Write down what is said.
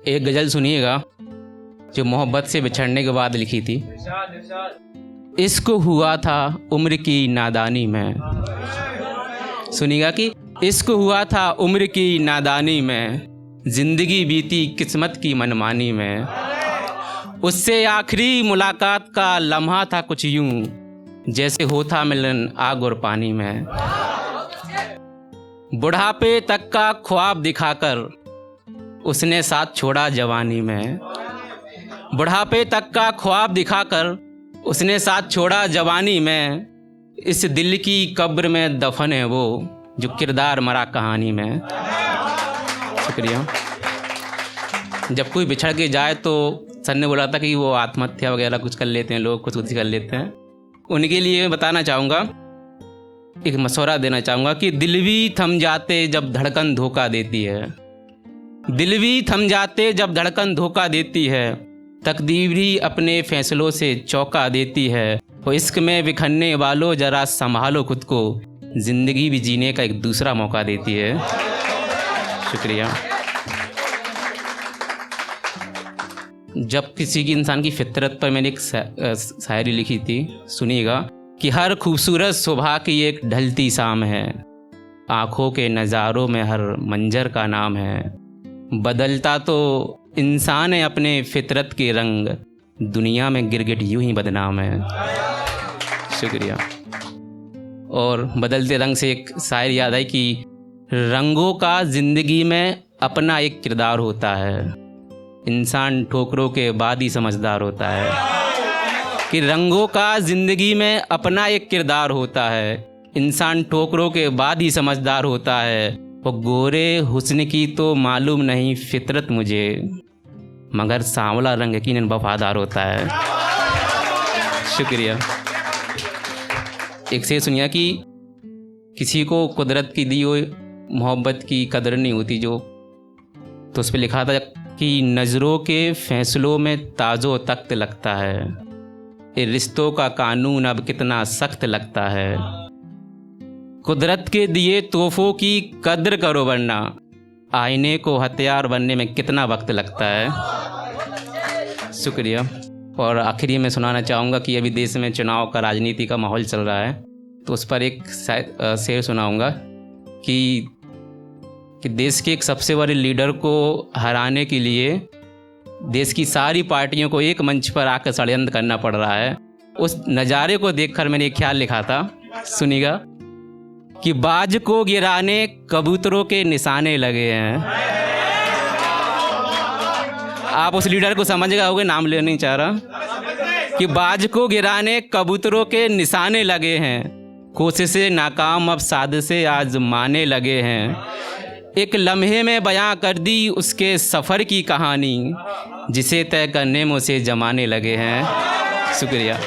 एक गज़ल सुनिएगा जो मोहब्बत से बिछड़ने के बाद लिखी थी। इश्क हुआ था उम्र की नादानी में। सुनिएगा कि इश्क हुआ था उम्र की नादानी में, ज़िंदगी बीती किस्मत की मनमानी में। उससे आखिरी मुलाकात का लम्हा था कुछ यूं, जैसे होता मिलन आग और पानी में। बुढ़ापे तक का ख्वाब दिखाकर उसने साथ छोड़ा जवानी में। बुढ़ापे तक का ख्वाब दिखाकर उसने साथ छोड़ा जवानी में। इस दिल की कब्र में दफन है वो, जो किरदार मरा कहानी में। शुक्रिया। जब कोई बिछड़ के जाए तो सर ने बोला था कि वो आत्महत्या वगैरह कुछ कर लेते हैं लोग, खुदकुशी कर लेते हैं। उनके लिए बताना चाहूँगा, एक मशवरा देना चाहूँगा कि दिल भी थम जाते जब धड़कन धोखा देती है। दिल भी थम जाते जब धड़कन धोखा देती है, तकदीर भी अपने फैसलों से चौंका देती है। वो इश्क में बिखरने वालों जरा संभालो खुद को, ज़िंदगी भी जीने का एक दूसरा मौका देती है। शुक्रिया। जब किसी की इंसान की फितरत पर मैंने एक शायरी लिखी थी, सुनिएगा कि हर खूबसूरत सुबह की एक ढलती शाम है, आँखों के नज़ारों में हर मंजर का नाम है। बदलता तो इंसान है अपने फितरत के रंग, दुनिया में गिरगिट यूं ही बदनाम है। शुक्रिया। और बदलते रंग से एक शायर याद आई कि रंगों का ज़िंदगी में अपना एक किरदार होता है, इंसान ठोकरों के बाद ही समझदार होता है। कि रंगों का ज़िंदगी में अपना एक किरदार होता है, इंसान ठोकरों के बाद ही समझदार होता है। वो गोरे हुस्न की तो मालूम नहीं फितरत मुझे, मगर सांवला रंग यकीनन वफादार होता है। शुक्रिया। एक से सुनिया कि किसी को कुदरत की दी हुई मोहब्बत की कदर नहीं होती जो, तो उस पर लिखा था कि नज़रों के फैसलों में ताज़ो तख्त लगता है, ये रिश्तों का कानून अब कितना सख्त लगता है। कुदरत के दिए तोहफों की कद्र करो वरना आईने को हथियार बनने में कितना वक्त लगता है। शुक्रिया। और आखिरी में सुनाना चाहूँगा कि अभी देश में चुनाव का राजनीति का माहौल चल रहा है, तो उस पर एक शेर सुनाऊँगा कि देश के एक सबसे बड़े लीडर को हराने के लिए देश की सारी पार्टियों को एक मंच पर आकर षड्यंत्र करना पड़ रहा है। उस नज़ारे को देखकर मैंने एक ख्याल लिखा था, सुनिएगा कि बाज को गिराने कबूतरों के निशाने लगे हैं। आप उस लीडर को समझ गए होंगे, नाम लेना नहीं चाह रहा, कि बाज को गिराने कबूतरों के निशाने लगे हैं, कोशिशें नाकाम अब साजिशें आजमाने लगे हैं। एक लम्हे में बयां कर दी उसके सफ़र की कहानी, जिसे तय करने में उसे जमाने लगे हैं। शुक्रिया।